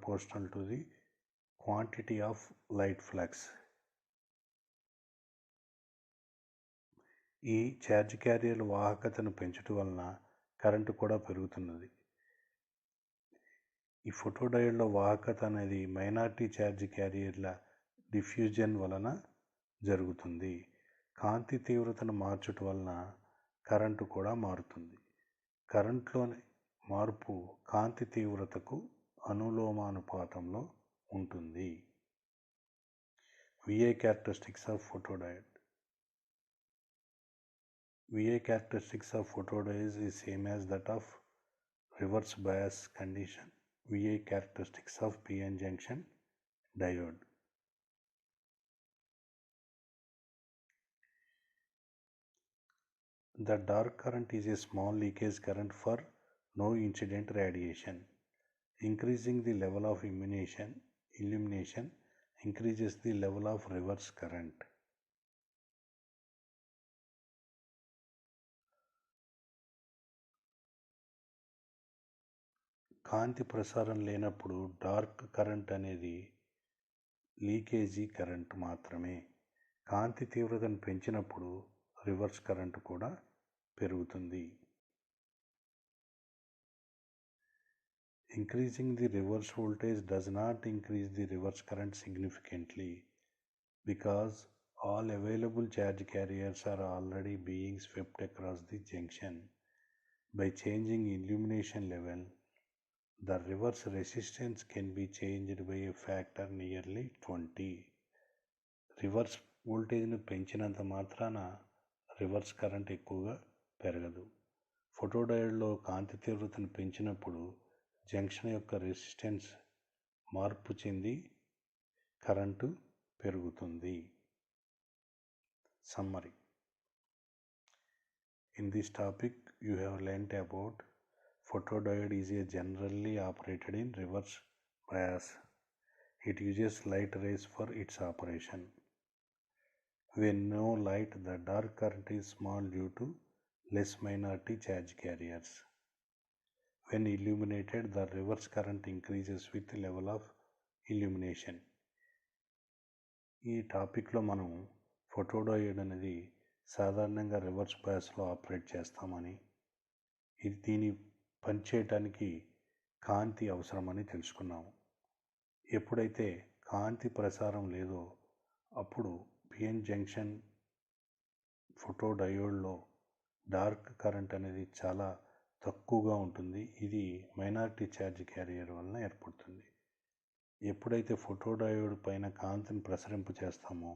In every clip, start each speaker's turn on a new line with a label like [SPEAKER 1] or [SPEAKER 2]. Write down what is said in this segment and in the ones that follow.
[SPEAKER 1] proportional to the quantity of light flux. ఈ charge క్యారియర్ల వాహకతను పెంచడం వలన కరెంటు కూడా పెరుగుతున్నది. ఈ ఫోటోడయోడ్ల వాహకత అనేది మైనారిటీ ఛార్జ్ క్యారియర్ల డిఫ్యూజన్ వలన జరుగుతుంది. కాంతి తీవ్రతను మార్చడం వలన కరెంటు కూడా మారుతుంది. కరెంట్లోని మార్పు కాంతి తీవ్రతకు అనులోమానుపాతంలో ఉంటుంది. VI characteristics of photodiode. VI characteristics of photodiode is same as that of reverse bias condition. VI characteristics of PN junction diode. The dark current is a small leakage current for no incident radiation. Increasing the level of illumination increases the level of reverse current. కాంతి ప్రసారం లేనప్పుడు dark current అనేది leakage current మాత్రమే. కాంతి తీవ్రతను పెంచినప్పుడు reverse current కూడా పెరుగుతుంది. Increasing the reverse voltage does not increase the reverse current significantly because all available charge carriers are already being swept across the junction. By changing illumination level, the reverse resistance can be changed by a factor nearly 20. Reverse వోల్టేజ్ను పెంచినంత మాత్రాన reverse current ఎక్కువగా పెరగదు. ఫోటోడయోడ్లో కాంతి తీవ్రతను పెంచినప్పుడు junction యొక్క resistance మార్పు చెంది current పెరుగుతుంది. Summary. In this topic you have learnt about photodiode is a generally operated in reverse bias. It uses light rays for its operation. When no light, the dark current is small due to less minority charge carriers. When illuminated, the reverse current increases with the level of illumination. ఈ టాపిక్లో మనం photodiode అనేది సాధారణంగా reverse బయాస్లో operate చేస్తామని, దీని పనిచేయటానికి కాంతి అవసరమని తెలుసుకున్నాము. ఎప్పుడైతే కాంతి ప్రసారం లేదో అప్పుడు పిఎన్ జంక్షన్ ఫోటోడయోడ్లో డార్క్ కరెంట్ అనేది చాలా తక్కువగా ఉంటుంది. ఇది మైనారిటీ ఛార్జ్ క్యారియర్ వలన ఏర్పడుతుంది. ఎప్పుడైతే ఫోటోడయోడ్ పైన కాంతిని ప్రసరింప చేస్తామో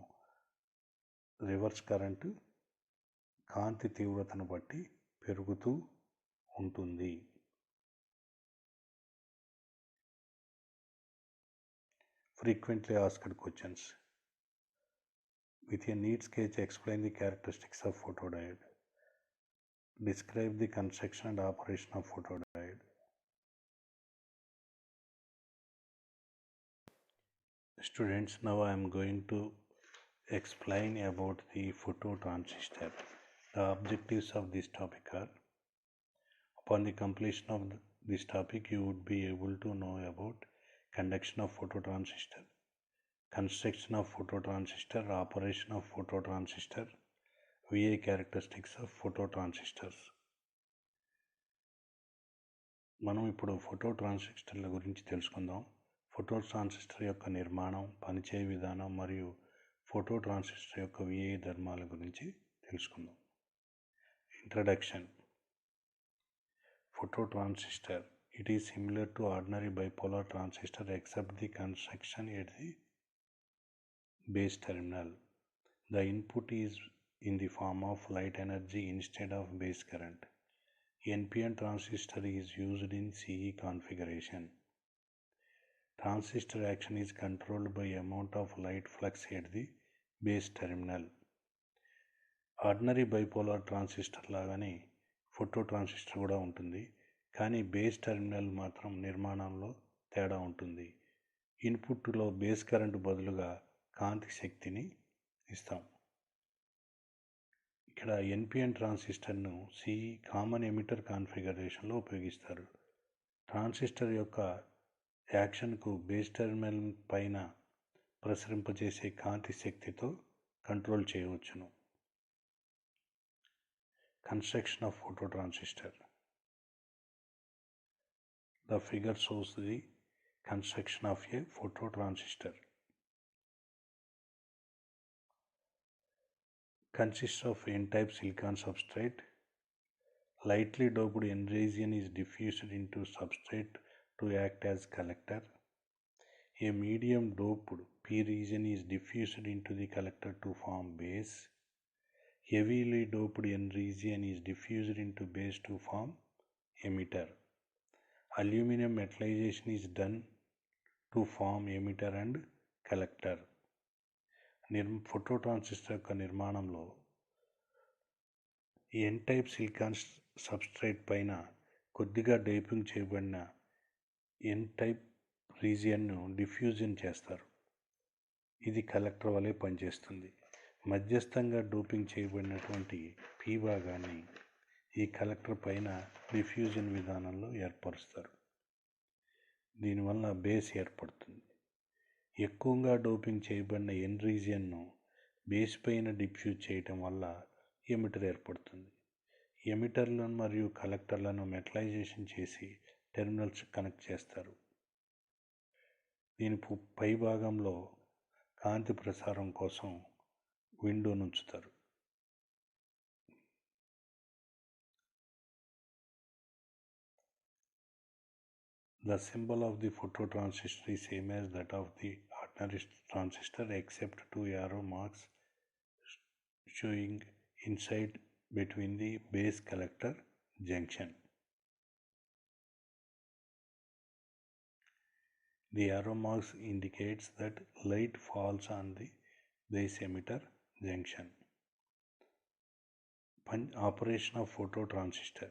[SPEAKER 1] రివర్స్ కరెంటు కాంతి తీవ్రతను బట్టి పెరుగుతూ ఉంటుంది. Frequently asked questions. With a neat sketch, explain the characteristics of photodiode. Describe the construction and operation of photodiode. Students, now I am going to explain about the phototransistor. The objectives of this topic are: upon the completion of this topic, you would be able to know about conduction of phototransistor, construction of phototransistor, operation of phototransistor, VI characteristics of phototransistors. మనం ఇప్పుడు ఫోటోట్రాన్సిస్టర్ల గురించి తెలుసుకుందాం. ఫోటోట్రాన్సిస్టర్ యొక్క నిర్మాణం, పనిచేయ విధానం మరియు ఫోటోట్రాన్సిస్టర్ యొక్క VI ధర్మాల గురించి తెలుసుకుందాం. Introduction. Phototransistor. It is similar to ordinary bipolar transistor except the construction at the base terminal. The input is in the form of light energy instead of base current. NPN transistor is used in CE configuration. Transistor action is controlled by amount of light flux at the base terminal. Ordinary bipolar transistor లాగానే photo transistor కూడా ఉంటుంది, కానీ base terminal మాత్రం నిర్మాణంలో తేడా ఉంటుంది. ఇన్పుట్లో base current బదులుగా కాంతి శక్తిని ఇస్తాం. ఇక్కడ ఎన్పిఎన్ ట్రాన్సిస్టర్ను కామన్ ఎమిటర్ కాన్ఫిగరేషన్లో ఉపయోగిస్తారు. ట్రాన్సిస్టర్ యొక్క యాక్షన్కు బేస్ టెర్మినల్ పైన ప్రసరింపజేసే కాంతి శక్తితో కంట్రోల్ చేయవచ్చును. Construction of phototransistor. The figure shows the construction of a phototransistor. Consists of N-type silicon substrate. Lightly doped N region is diffused into substrate to act as collector. A medium doped P region is diffused into the collector to form base. Heavily doped N region is diffused into base to form emitter. Aluminum metallization is done to form emitter and collector. ఫోటోట్రాన్సిస్టర్ యొక్క నిర్మాణంలో ఎన్ type silicon substrate పైన కొద్దిగా doping చేయబడిన ఎన్ type రీజియన్ను diffusion చేస్తారు. ఇది collector వలె పనిచేస్తుంది. మధ్యస్థంగా డోపింగ్ చేయబడినటువంటి పీ భాగాన్ని ఈ కలెక్టర్ పైన డిఫ్యూజన్ విధానంలో ఏర్పరుస్తారు. దీనివల్ల బేస్ ఏర్పడుతుంది. ఎక్కువగా డోపింగ్ చేయబడిన ఎన్ రీజియన్ను బేస్ పైన డిఫ్యూజ్ చేయటం వల్ల ఎమిటర్ ఏర్పడుతుంది. ఎమిటర్లను మరియు కలెక్టర్లను మెటలైజేషన్ చేసి టెర్మినల్స్ కనెక్ట్ చేస్తారు. దీని పై భాగంలో కాంతి ప్రసారం కోసం విండోను ఉంచుతారు. The symbol of the phototransistor is same as that of the ordinary transistor except two arrow marks showing inside between the base collector junction. The arrow marks indicates that light falls on the base emitter junction. Operation of phototransistor.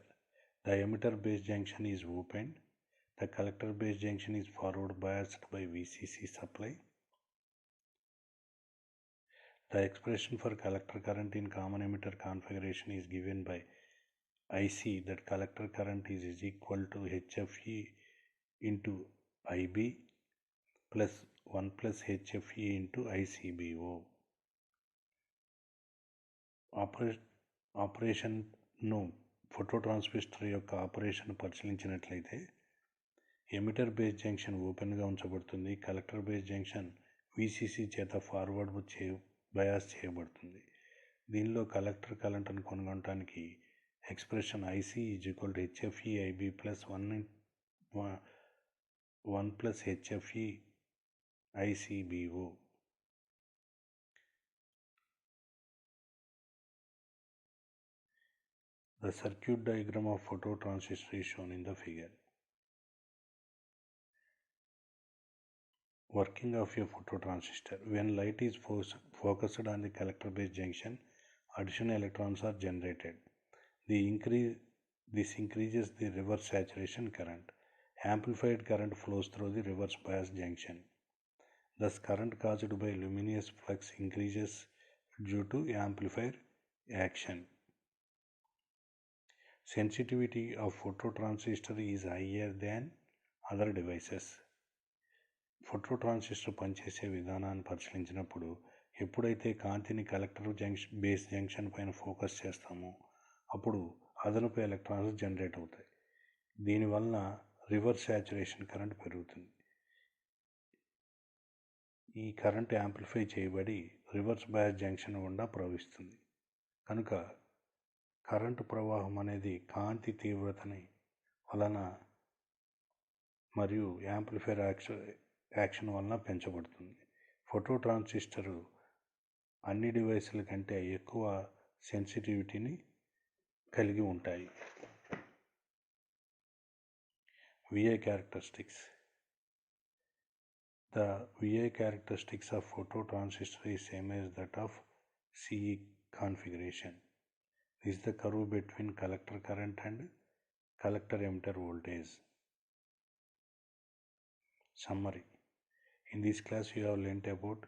[SPEAKER 1] The emitter base junction is opened. The collector base junction is forward biased by VCC supply. The expression for collector current in common emitter configuration is given by IC, that collector current is equal to HFE into IB plus 1 plus HFE into ICBO. ఆపరేషన్ను ఫోటోట్రాన్సిస్టర్ యొక్క operation పరిశీలించినట్లయితే emitter base junction ఓపెన్గా ఉంచబడుతుంది. Collector base junction VCC చేత forward bias చేయబడుతుంది. దీనిలో collector కరెంట్ను కనుగొనడానికి expression IC is equal to hFE IB plus 1 plus hFE ICBO. The circuit diagram of phototransistor is shown in the figure. Working of a phototransistor. When light is focused on the collector base junction, additional electrons are generated. This increases the reverse saturation current. Amplified current flows through the reverse bias junction. Thus, current caused by luminous flux increases due to amplifier action. Sensitivity of phototransistor is higher than other devices. ఫోటోట్రాన్సిస్టర్ పనిచేసే విధానాన్ని పరిశీలించినప్పుడు ఎప్పుడైతే కాంతిని collector base junction పైన focus చేస్తామో అప్పుడు అదనపు electrons generate అవుతాయి. దీనివల్ల రివర్స్ శాచురేషన్ కరెంట్ పెరుగుతుంది. ఈ కరెంట్ యాంప్లిఫై చేయబడి రివర్స్ బయాస్ జంక్షన్ గుండా ప్రవహిస్తుంది. కనుక కరెంటు ప్రవాహం అనేది కాంతి తీవ్రతని వలన మరియు యాంప్లిఫైర్ యాక్షన్ వలన పెంచబడుతుంది. ఫోటోట్రాన్సిస్టరు అన్ని డివైసుల కంటే ఎక్కువ సెన్సిటివిటీని కలిగి ఉంటాయి. VI characteristics. The VI characteristics of phototransistor is same as that of CE configuration. This is the curve between collector current and collector emitter voltage. Summary. In this class you have learnt about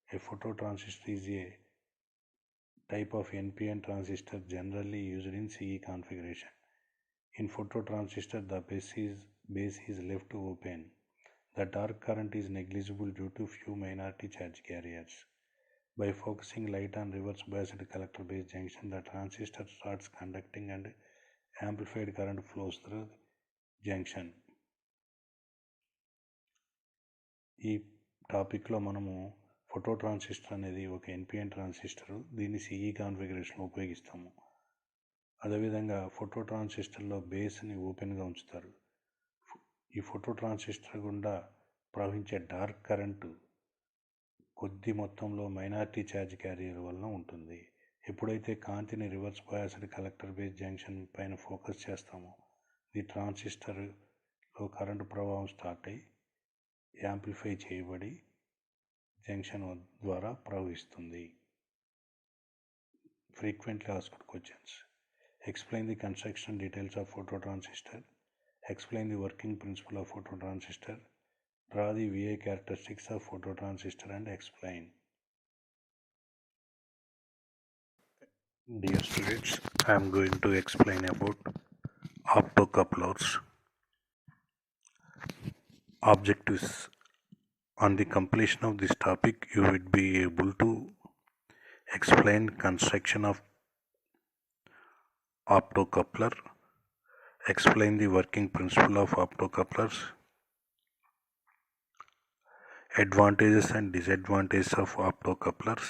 [SPEAKER 1] a phototransistor is a type of NPN transistor generally used in CE configuration. In phototransistor the base is left open. The dark current is negligible due to few minority charge carriers. By focusing light on reverse biased collector base junction, the transistor starts conducting and amplified current flows through the junction. ఈ టాపిక్లో మనము photo transistor అనేది ఒక NPN transistor. దీన్ని CE కాన్ఫిగరేషన్లో ఉపయోగిస్తాము. అదేవిధంగా photo ట్రాన్సిస్టర్లో బేస్ని ఓపెన్గా ఉంచుతారు. ఈ ఫోటో ట్రాన్సిస్టర్ గుండా ప్రవహించే డార్క్ కరెంటు కొద్ది మొత్తంలో మైనారిటీ ఛార్జ్ క్యారియర్ వలన ఉంటుంది. ఎప్పుడైతే కాంతిని reverse biased collector base junction పైన ఫోకస్ చేస్తామో ఈ ట్రాన్సిస్టర్లో కరెంటు ప్రవాహం స్టార్ట్ అయ్యి యాంప్లిఫై చేయబడి జంక్షన్ ద్వారా ప్రవహిస్తుంది. Frequently asked questions. Explain the construction details of phototransistor. Explain the working principle of phototransistor. Draw the VI characteristics of phototransistor and explain. Dear students, I am going to explain about optocouplers. Objectives. On the completion of this topic, you would be able to explain construction of optocoupler, explain the working principle of optocouplers, advantages and disadvantages of optocouplers,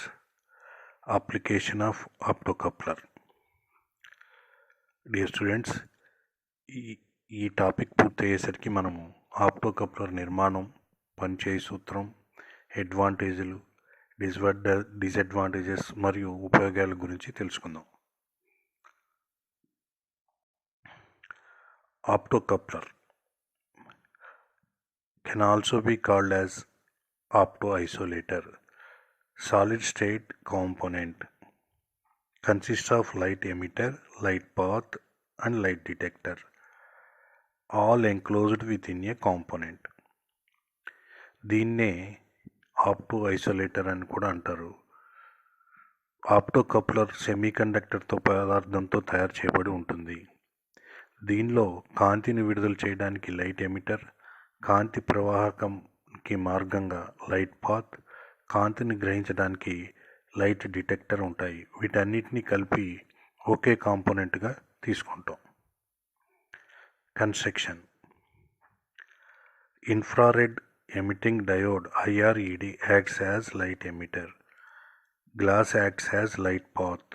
[SPEAKER 1] application of optocoupler. Dear students, ఈ topic పూర్తయ్యేసరికి మనము ఆప్టోకప్లర్ నిర్మాణం, పనిచేయ సూత్రం, అడ్వాంటేజీలు, disadvantages మరియు ఉపయోగాల గురించి తెలుసుకుందాం. Optocoupler can also be called as optoisolator. Solid state component consists of light emitter, light path and light detector, all enclosed within a component. దీన్నే opto isolator అని కూడా అంటారు. ఆప్టోకప్లర్ సెమీకండక్టర్తో పదార్థంతో తయారు చేయబడి ఉంటుంది. దీనిలో కాంతిని విడుదల చేయడానికి లైట్ ఎమిటర్, కాంతి ప్రవాహకంకి మార్గంగా లైట్ పాత్, కాంతిని గ్రహించడానికి లైట్ డిటెక్టర్ ఉంటాయి. వీటన్నిటినీ కలిపి ఒకే కాంపోనెంట్గా తీసుకుంటాం. Construction. Infrared emitting diode IRED acts as light emitter. Glass acts as light path.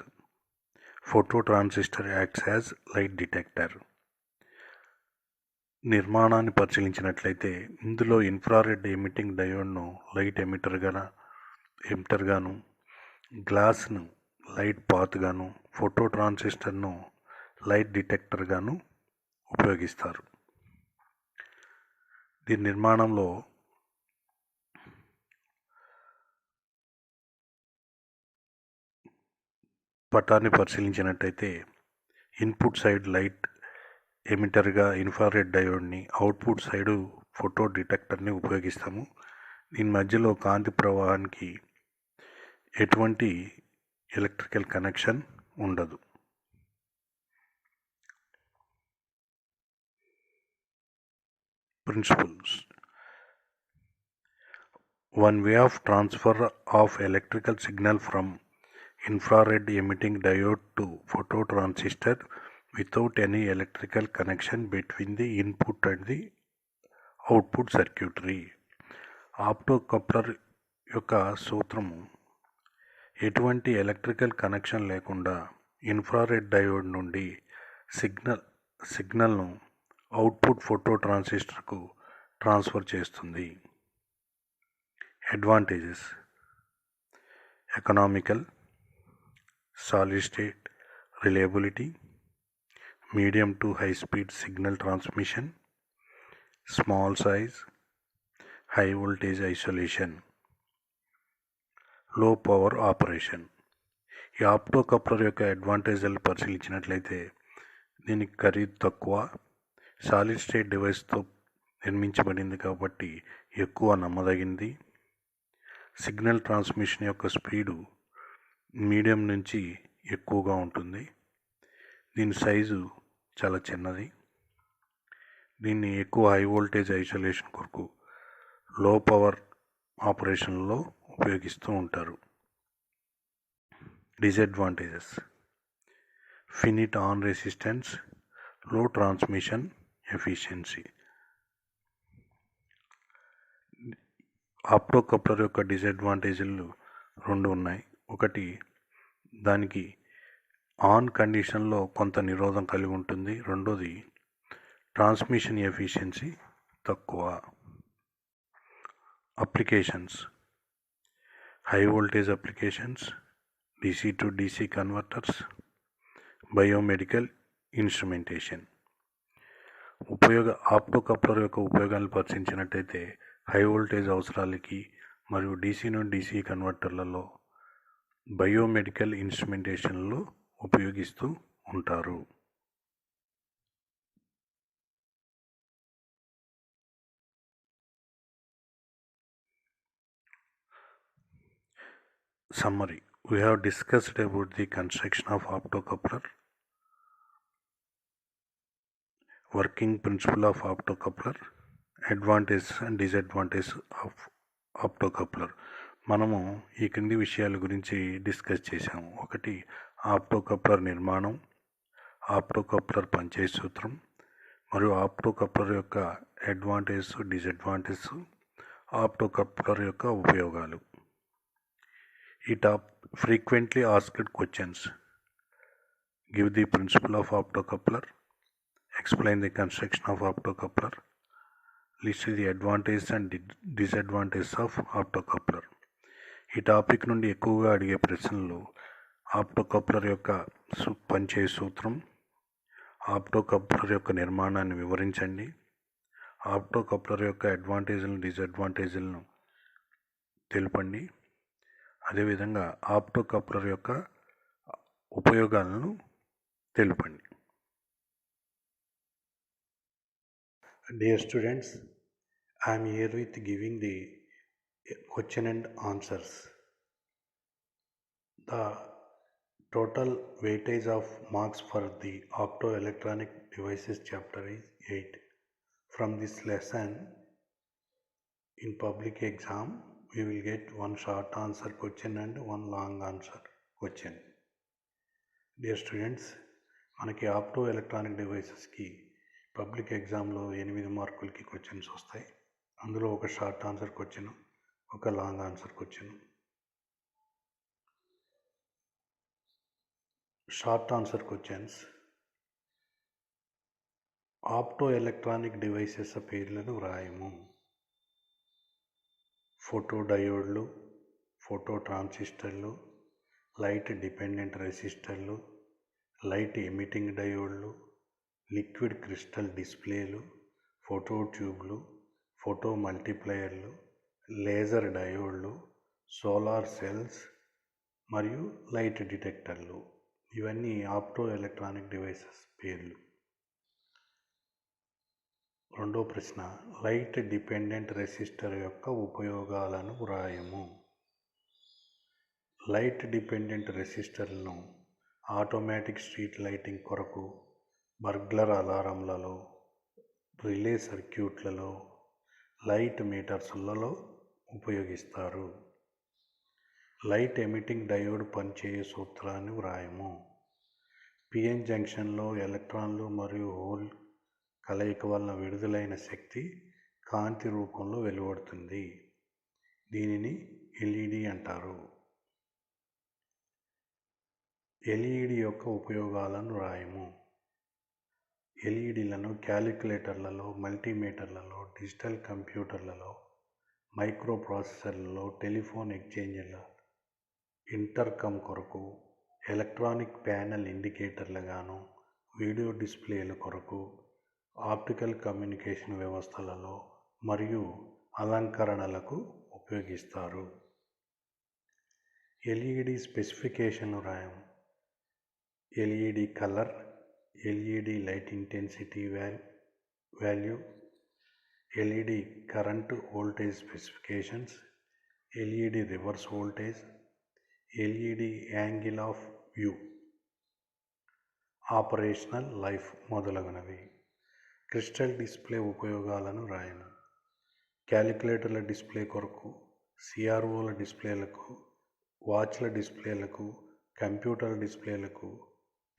[SPEAKER 1] Phototransistor acts as light detector. నిర్మాణాన్ని పరిశీలించినట్లయితే ఇందులో ఇన్ఫ్రారెడ్ ఎమిటింగ్ డయోడ్ను లైట్ ఎమిటర్గాను, గ్లాస్ను లైట్ పాత్గాను, ఫోటో ట్రాన్సిస్టర్ను లైట్ డిటెక్టర్గాను ఉపయోగిస్తారు. దీని నిర్మాణంలో పటాన్ని పరిశీలించినట్టయితే ఇన్పుట్ సైడ్ లైట్ ఎమిటర్గా ఇన్ఫ్రారెడ్ డయోడ్ని, అవుట్పుట్ సైడు ఫోటో డిటెక్టర్ని ఉపయోగిస్తాము. దీని మధ్యలో కాంతి ప్రవాహానికి ఎటువంటి ఎలక్ట్రికల్ కనెక్షన్ ఉండదు. Principles. One way of transfer of electrical signal from infrared emitting diode to phototransistor without any electrical connection between the input and the output circuitry. ఆప్టోకప్లర్ యొక్క సూత్రము ఎటువంటి ఎలక్ట్రికల్ కనెక్షన్ లేకుండా ఇన్ఫ్రారెడ్ డయోడ్ నుండి సిగ్నల్ను output photo ట్రాన్సిస్టర్కు transfer చేస్తుంది. Advantages. Economical, solid state, reliability, medium to high speed signal transmission, small size, high voltage isolation, low power operation. ఈ ఆప్టోకప్లర్ యొక్క అడ్వాంటేజ్లు పరిశీలించినట్లయితే దీనికి ఖరీదు తక్కువ, సాలిడ్ స్టేట్ డివైస్తో నిర్మించబడింది కాబట్టి ఎక్కువ నమ్మదగింది, సిగ్నల్ ట్రాన్స్మిషన్ యొక్క స్పీడు మీడియం నుంచి ఎక్కువగా ఉంటుంది, దీని సైజు చాలా చిన్నది, దీన్ని ఎక్కువ హై వోల్టేజ్ ఐసోలేషన్ కొరకు లో పవర్ ఆపరేషన్లో ఉపయోగిస్తూ ఉంటారు. డిసడ్వాంటేజెస్: ఫినిట్ ఆన్ రెసిస్టెన్స్, లో ట్రాన్స్మిషన్ ఎఫిషియన్సీ. ఆప్టోకప్లర్ యొక్క డిసడ్వాంటేజీలు 2 ఉన్నాయి. ఒకటి, దానికి ఆన్ కండిషన్లో కొంత నిరోధం కలిగి ఉంటుంది. రెండోది, ట్రాన్స్మిషన్ ఎఫిషియన్సీ తక్కువ. Applications: high voltage applications, DC to DC converters, biomedical instrumentation. Optocoupler యొక్క ఉపయోగాలను పరిశీలించినట్టయితే హై వోల్టేజ్ అవసరాలకి మరియు DC నుండి DC కన్వర్టర్లలో, బయోమెడికల్ ఇన్స్ట్రుమెంటేషన్లో ఉపయోగిస్తూ ఉంటారు. Summary: we have discussed about the construction of optocoupler, working principle of optocoupler, advantages and disadvantages of optocoupler. మనము ఈ కింది విషయాల గురించి డిస్కస్ చేసాము. ఒకటి, ఆప్టోకప్లర్ నిర్మాణం, ఆప్టోకప్లర్ పనిచేసే సూత్రం మరియు ఆప్టోకప్లర్ యొక్క అడ్వాంటేజెస్, డిసడ్వాంటేజెస్, ఆప్టోకప్లర్ యొక్క ఉపయోగాలు. ఈ frequently asked questions: give the principle of optocoupler, explain the construction of optocoupler, list the advantages and disadvantages of optocoupler. ఈ టాపిక్ నుండి ఎక్కువగా అడిగే ప్రశ్నలు ఆప్టోకప్లర్ యొక్క పనిచేసే సూత్రం, ఆప్టోకప్లర్ యొక్క నిర్మాణాన్ని వివరించండి, ఆప్టోకప్లర్ యొక్క అడ్వాంటేజ్లను, డిసడ్వాంటేజ్లను తెలుపండి, అదేవిధంగా ఆప్టోకప్లర్ యొక్క ఉపయోగాలను తెలుపండి. Dear students, I am here with giving the question and answers. The total weightage of marks for the optoelectronic devices chapter is 8. From this lesson, in public exam, we will get one short answer question and one long answer question. Dear students, మనకి opto electronic డివైసెస్కి public ఎగ్జామ్లో 8 మార్కులకి questions వస్తాయి. అందులో ఒక short answer question, ఒక long answer question. Short answer questions: opto electronic devices పేర్లను వ్రాయము. ఫోటో డయోడ్లు, ఫోటో ట్రాన్సిస్టర్లు, లైట్ డిపెండెంట్ రెసిస్టర్లు, లైట్ ఎమిటింగ్ డయోడ్లు, లిక్విడ్ క్రిస్టల్ డిస్ప్లేలు, ఫోటో ట్యూబ్లు, ఫోటో మల్టిప్లయర్లు, లేజర్ డయోడ్లు, సోలార్ సెల్స్ మరియు లైట్ డిటెక్టర్లు. ఇవన్నీ ఆప్టో ఎలక్ట్రానిక్ డివైసెస్ పేర్లు. రెండో ప్రశ్న, లైట్ డిపెండెంట్ రెసిస్టర్ యొక్క ఉపయోగాలను వ్రాయము. లైట్ డిపెండెంట్ రెసిస్టర్లను ఆటోమేటిక్ స్ట్రీట్ లైటింగ్ కొరకు, బర్గ్లర్ అలారంలలో, రిలే సర్క్యూట్లలో, లైట్ మీటర్స్లలో ఉపయోగిస్తారు. లైట్ ఎమిటింగ్ డయోడ్ పనిచేయు సూత్రాన్ని వ్రాయము. పిఎన్ జంక్షన్లో ఎలక్ట్రాన్లు మరియు హోల్ కలయిక వలన విడుదలైన శక్తి కాంతి రూపంలో వెలువడుతుంది. దీనిని ఎల్ఈడి అంటారు. ఎల్ఈడి యొక్క ఉపయోగాలను వ్రాయము. ఎల్ఈడిలను క్యాలిక్యులేటర్లలో, మల్టీమీటర్లలో, డిజిటల్ కంప్యూటర్లలో, మైక్రో ప్రాసెసర్లలో, టెలిఫోన్ ఎక్స్చేంజర్ల, ఇంటర్కమ్ కొరకు, ఎలక్ట్రానిక్ ప్యానెల్ ఇండికేటర్లుగాను, వీడియో డిస్ప్లేల కొరకు, ఆప్టికల్ కమ్యూనికేషన్ వ్యవస్థలలో మరియు అలంకరణలకు ఉపయోగిస్తారు. ఎల్ఈడి స్పెసిఫికేషన్లు రాయము. LED colour, LED light intensity value, LED current voltage specifications, LED reverse voltage, LED angle of view, operational life మొదలగునవి. క్రిస్టల్ డిస్ప్లే ఉపయోగాలను రాయము. క్యాలిక్యులేటర్ల డిస్ప్లే కొరకు, సిఆర్ఓల డిస్ప్లేలకు, వాచ్ల డిస్ప్లేలకు, కంప్యూటర్ డిస్ప్లేలకు,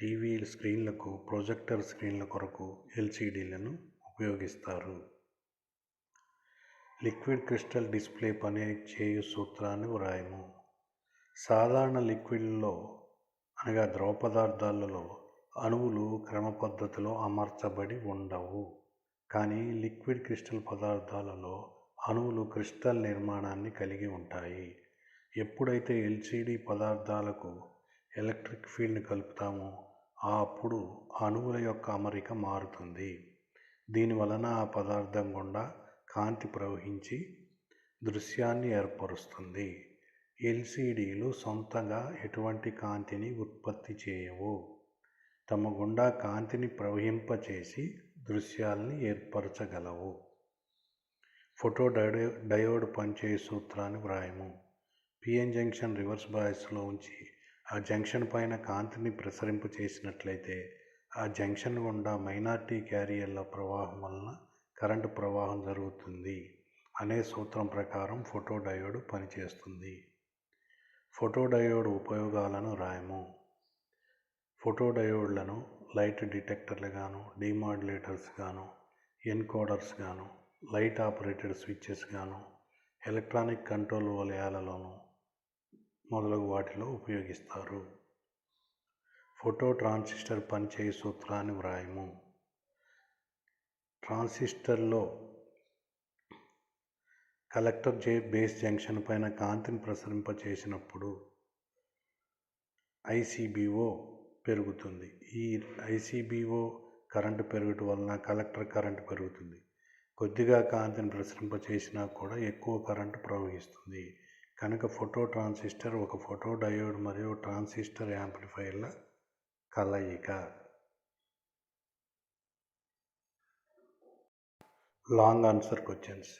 [SPEAKER 1] టీవీ స్క్రీన్లకు, ప్రొజెక్టర్ స్క్రీన్ల కొరకు ఎల్సిడీలను ఉపయోగిస్తారు. లిక్విడ్ క్రిస్టల్ డిస్ప్లే పని చేయు సూత్రాన్ని వ్రాయము. సాధారణ లిక్విడ్లలో అనగా ద్రవ పదార్థాలలో అణువులు క్రమ పద్ధతిలో అమర్చబడి ఉండవు. కానీ లిక్విడ్ క్రిస్టల్ పదార్థాలలో అణువులు క్రిస్టల్ నిర్మాణాన్ని కలిగి ఉంటాయి. ఎప్పుడైతే ఎల్సిడి పదార్థాలకు ఎలక్ట్రిక్ ఫీల్డ్ని కలుపుతామో అప్పుడు అణువుల యొక్క అమరిక మారుతుంది. దీని వలన ఆ పదార్థం గుండా కాంతి ప్రవహించి దృశ్యాన్ని ఏర్పరుస్తుంది. ఎల్సిడీలు సొంతంగా ఎటువంటి కాంతిని ఉత్పత్తి చేయవు. తమ గుండా కాంతిని ప్రవహింపచేసి దృశ్యాల్ని ఏర్పరచగలవు. ఫోటో డయోడ్ పనిచేయు సూత్రాన్ని వ్రాయము. పిఎన్ జంక్షన్ రివర్స్ బయాస్లో ఉంచి ఆ జంక్షన్ పైన కాంతిని ప్రసరింపచేసినట్లయితే ఆ జంక్షన్ గుండా మైనారిటీ క్యారియర్ల ప్రవాహం వలన కరెంటు ప్రవాహం జరుగుతుంది అనే సూత్రం ప్రకారం ఫోటో డయోడ్ పనిచేస్తుంది. ఫోటో డయోడ్ ఉపయోగాలను రాయము. ఫోటో డయోడ్లను లైట్ డిటెక్టర్లు గాను, డిమాడ్యులేటర్స్ గాను, ఎన్కోడర్స్ గాను, లైట్ ఆపరేటెడ్ స్విచెస్ గాను, ఎలక్ట్రానిక్ కంట్రోల్ వలయాలలోను మొదలగు వాటిలో ఉపయోగిస్తారు. ఫోటో ట్రాన్సిస్టర్ పనిచేయు సూత్రాన్ని వ్రాయము. ట్రాన్సిస్టర్లో కలెక్టర్ బేస్ జంక్షన్ పైన కాంతిని ప్రసరింపచేసినప్పుడు ఐసిబిఓ పెరుగుతుంది. ఈ ఐసిబిఓ కరెంటు పెరుగుట వలన కలెక్టర్ కరెంటు పెరుగుతుంది. కొద్దిగా కాంతిని ప్రసరింపచేసినా కూడా ఎక్కువ కరెంటు ప్రవహిస్తుంది. కనుక ఫోటో ట్రాన్సిస్టర్ ఒక ఫోటో డయోడ్ మరియు ట్రాన్సిస్టర్ యాంప్లిఫైర్ల కలయిక. Long answer questions.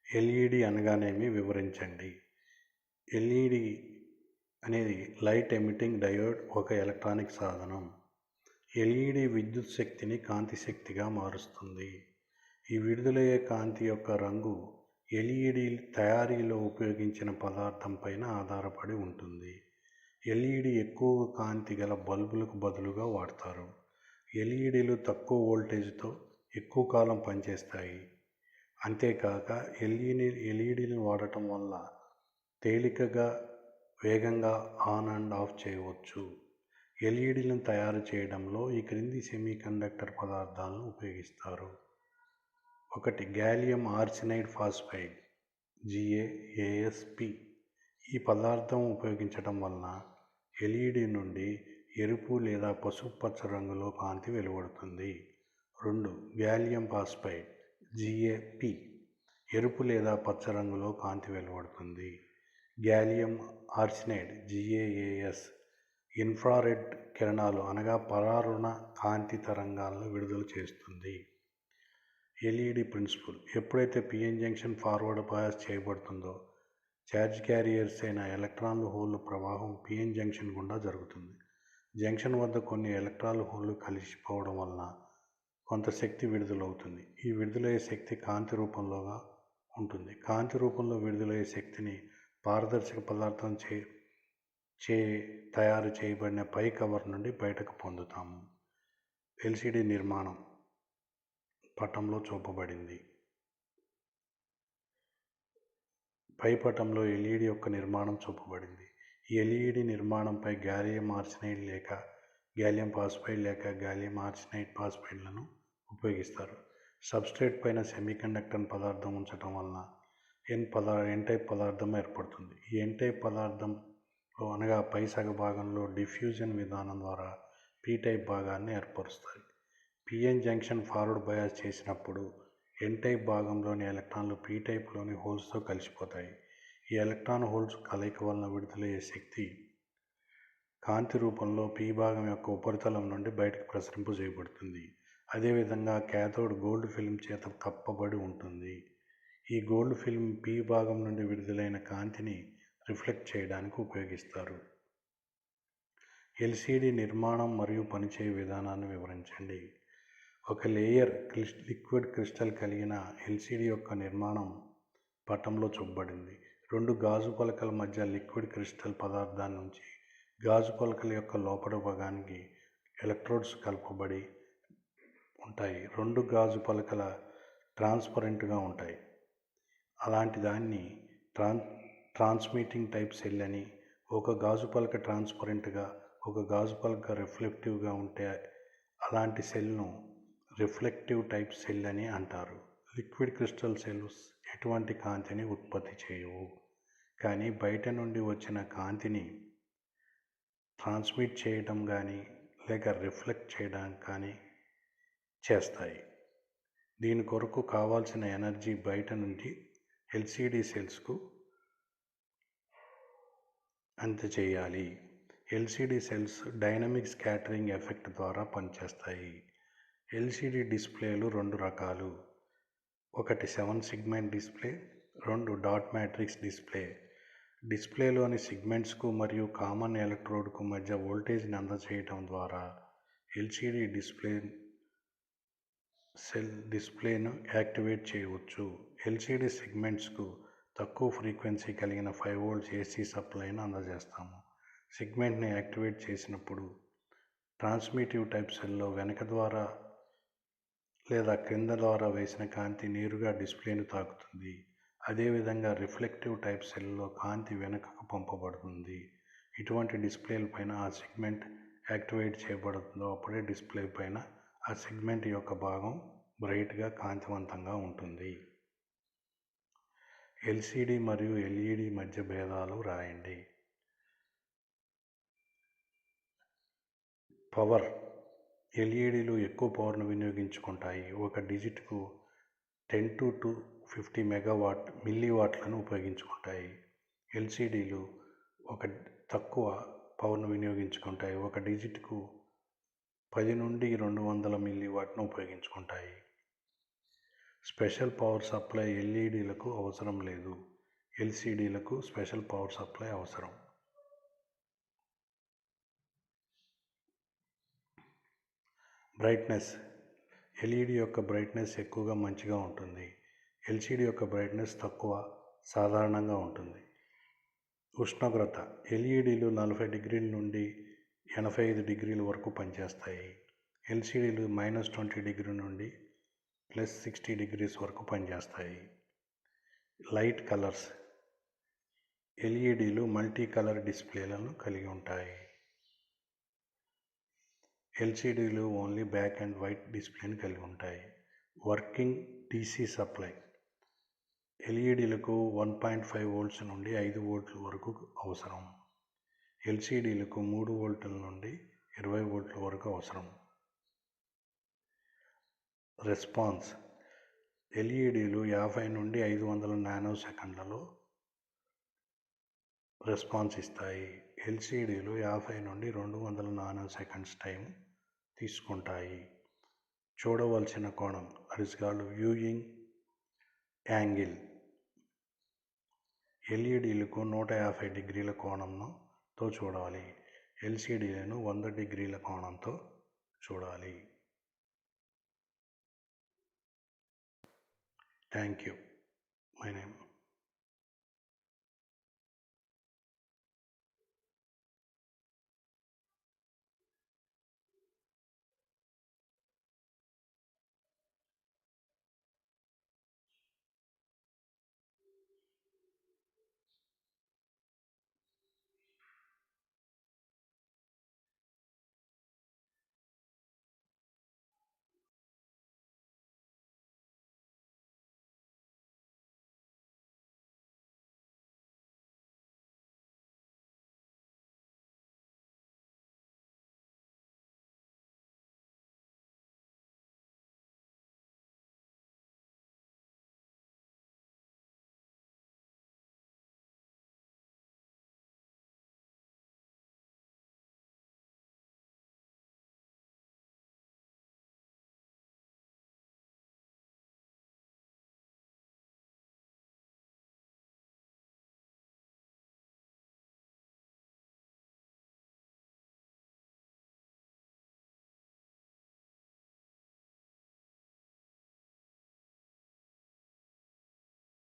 [SPEAKER 1] ఎల్ఈడి అనగానేమి వివరించండి. ఎల్ఈడి అనేది లైట్ ఎమిటింగ్ డయోడ్, ఒక ఎలక్ట్రానిక్ సాధనం. ఎల్ఈడి విద్యుత్ శక్తిని కాంతి శక్తిగా మారుస్తుంది. ఈ విడుదలయ్యే కాంతి యొక్క రంగు ఎల్ఈడి తయారీలో ఉపయోగించిన పదార్థం పైన ఆధారపడి ఉంటుంది. ఎల్ఈడి ఎక్కువ కాంతి గల బల్బులకు బదులుగా వాడతారు. ఎల్ఈడీలు తక్కువ వోల్టేజ్తో ఎక్కువ కాలం పనిచేస్తాయి. అంతేకాక ఎల్ఈడీలను వాడటం వల్ల తేలికగా వేగంగా ఆన్ అండ్ ఆఫ్ చేయవచ్చు. ఎల్ఈడీలను తయారు చేయడంలో ఈ క్రింది సెమీకండక్టర్ పదార్థాలను ఉపయోగిస్తారు. 1. Gallium arsenide phosphide GaAsP. ఈ పదార్థం ఉపయోగించడం వలన ఎల్ఈడి నుండి ఎరుపు లేదా పసుపు పచ్చ రంగులో కాంతి వెలువడుతుంది. 2. Gallium phosphide GaP. ఎరుపు లేదా పచ్చ రంగులో కాంతి వెలువడుతుంది. గ్యాలియం ఆర్సినైడ్ GaAs ఇన్ఫ్రారెడ్ కిరణాలు అనగా పరారుణ కాంతి తరంగాలను విడుదల చేస్తుంది. LED principle. ఎప్పుడైతే పిఎన్ జంక్షన్ ఫార్వర్డ్ బయాస్ చేయబడుతుందో ఛార్జ్ క్యారియర్స్ అయిన ఎలక్ట్రాన్లు హోల్ ప్రవాహం పిఎన్ జంక్షన్ గుండా జరుగుతుంది. జంక్షన్ వద్ద కొన్ని ఎలక్ట్రాన్లు హోల్లు కలిసిపోవడం వలన కొంత శక్తి విడుదలవుతుంది. ఈ విడుదలయ్యే శక్తి కాంతి రూపంలోగా ఉంటుంది. కాంతి రూపంలో విడుదలయ్యే శక్తిని పారదర్శక పదార్థం తయారు చేయబడిన పై కవర్ నుండి బయటకు పొందుతాము. ఎల్సిడి నిర్మాణం పటంలో చూపబడింది. పై పటంలో ఎల్ఈడి యొక్క నిర్మాణం చూపబడింది. ఈ ఎల్ఈడి నిర్మాణంపై గ్యాలియం ఆర్సినైడ్ లేక గ్యాలియం ఫాస్ఫైడ్ లేక గ్యాలియం ఆర్సినైడ్ ఫాస్ఫైడ్లను ఉపయోగిస్తారు. సబ్స్ట్రేట్ పైన సెమీకండక్టర్ పదార్థం ఉంచడం వలన ఎన్ టైప్ పదార్థం ఏర్పడుతుంది. ఈ ఎన్ టైప్ పదార్థంలో అనగా పై సగ భాగంలో డిఫ్యూజన్ విధానం ద్వారా పీ టైప్ భాగాన్ని ఏర్పరుస్తాయి. పిఎన్ జంక్షన్ ఫార్వర్డ్ బయాస్ చేసినప్పుడు ఎన్ టైప్ భాగంలోని ఎలక్ట్రాన్లు పీ టైప్లోని హోల్స్తో కలిసిపోతాయి. ఈ ఎలక్ట్రాన్ హోల్స్ కలయిక వలన విడుదలయ్యే శక్తి కాంతి రూపంలో పీ భాగం యొక్క ఉపరితలం నుండి బయటకు ప్రసరింపు చేయబడుతుంది. అదేవిధంగా క్యాథోడ్ గోల్డ్ ఫిల్మ్ చేత కప్పబడి ఉంటుంది. ఈ గోల్డ్ ఫిల్మ్ పీ భాగం నుండి విడుదలైన కాంతిని రిఫ్లెక్ట్ చేయడానికి ఉపయోగిస్తారు. ఎల్సిడి నిర్మాణం మరియు పనిచేయు విధానాన్ని వివరించండి. ఒక లేయర్ లిక్విడ్ క్రిస్టల్ కలిగిన ఎల్సిడి యొక్క నిర్మాణం పటంలో చూపబడింది. రెండు గాజు పలకల మధ్య లిక్విడ్ క్రిస్టల్ పదార్థాన్ని నుంచి గాజు పలకల యొక్క లోపలి భాగానికి ఎలక్ట్రోడ్స్ కలపబడి ఉంటాయి. రెండు గాజు పలకల ట్రాన్స్పరెంట్గా ఉంటాయి. అలాంటి దాన్ని ట్రాన్స్మిటింగ్ టైప్ సెల్ అని, ఒక గాజు పలక ట్రాన్స్పరెంట్గా, ఒక గాజు పలక రిఫ్లెక్టివ్గా ఉంటే అలాంటి సెల్ను రిఫ్లెక్టివ్ టైప్ సెల్ అని అంటారు. లిక్విడ్ క్రిస్టల్ సెల్స్ ఎటువంటి కాంతిని ఉత్పత్తి చేయవు, కానీ బయట నుండి వచ్చిన కాంతిని ట్రాన్స్మిట్ చేయడం కానీ లేక రిఫ్లెక్ట్ చేయడం కానీ చేస్తాయి. దీని కొరకు కావాల్సిన ఎనర్జీ బయట నుండి ఎల్సిడి సెల్స్కు అందజేయాలి. LCD cells dynamic scattering effect ద్వారా పనిచేస్తాయి. ఎల్సిడి డిస్ప్లేలు రెండు రకాలు. ఒకటి 7 segment display, 2 dot matrix display. డిస్ప్లేలోని సిగ్మెంట్స్కు మరియు కామన్ ఎలక్ట్రోడ్కు మధ్య వోల్టేజ్ని అందజేయటం ద్వారా ఎల్సిడి డిస్ప్లేను యాక్టివేట్ చేయవచ్చు. ఎల్సిడి సెగ్మెంట్స్కు తక్కువ ఫ్రీక్వెన్సీ కలిగిన 5 volts ఏసీ సప్లైను అందజేస్తాము. సెగ్మెంట్ని యాక్టివేట్ చేసినప్పుడు ట్రాన్స్మిటివ్ టైప్ సెల్లో వెనక ద్వారా లేదా క్రింద ద్వారా వేసిన కాంతి నేరుగా డిస్ప్లేను తాకుతుంది. అదేవిధంగా రిఫ్లెక్టివ్ టైప్ సెల్లో కాంతి వెనుకకు పంపబడుతుంది. ఇటువంటి డిస్ప్లేల పైన ఆ సెగ్మెంట్ యాక్టివేట్ చేయబడుతుందో అప్పుడే డిస్ప్లే పైన ఆ సెగ్మెంట్ యొక్క భాగం బ్రైట్గా కాంతివంతంగా ఉంటుంది. ఎల్సిడి మరియు ఎల్ఈడి మధ్య భేదాలు రాయండి. పవర్. ఎల్ఈడీలు ఎక్కువ పవర్ను వినియోగించుకుంటాయి. ఒక డిజిట్కు 10 to 50 మిల్లీవాట్లను ఉపయోగించుకుంటాయి. ఎల్సిడీలు తక్కువ పవర్ను వినియోగించుకుంటాయి. ఒక డిజిట్కు 10 నుండి 200 మిల్లీవాట్ను ఉపయోగించుకుంటాయి. స్పెషల్ పవర్ సప్లై ఎల్ఈడీలకు అవసరం లేదు. ఎల్సిడీలకు స్పెషల్ పవర్ సప్లై అవసరం. బ్రైట్నెస్. ఎల్ఈడి యొక్క బ్రైట్నెస్ ఎక్కువగా మంచిగా ఉంటుంది. ఎల్సిడి యొక్క బ్రైట్నెస్ తక్కువ సాధారణంగా ఉంటుంది. ఉష్ణోగ్రత. ఎల్ఈడీలు 40 degrees నుండి 85 degrees వరకు పనిచేస్తాయి. ఎల్సిడీలు -20 degrees నుండి +60 degrees వరకు పనిచేస్తాయి. Light colours. ఎల్ఈడీలు మల్టీ కలర్ డిస్ప్లేలను కలిగి ఉంటాయి. ఎల్సిడీలు ఓన్లీ బ్లాక్ అండ్ వైట్ డిస్ప్లేని కలిగి ఉంటాయి. Working DC supply. ఎల్ఈడీలకు 1.5 volts నుండి 5 volts వరకు అవసరం. ఎల్సిడీలకు 3 volts నుండి 20 volts వరకు అవసరం. రెస్పాన్స్. ఎల్ఈడీలు 50 నుండి 500 నానోసెకండ్లలో రెస్పాన్స్ ఇస్తాయి. ఎల్సిడీలు 50 నుండి 200 నానోసెకండ్స్ టైం తీసుకుంటాయి. చూడవలసిన కోణం వ్యూయింగ్ యాంగిల్. ఎల్ఈడీలకు 150 degrees కోణంతో చూడాలి. ఎల్సిడీలను 100 degrees కోణంతో చూడాలి. Thank you. My name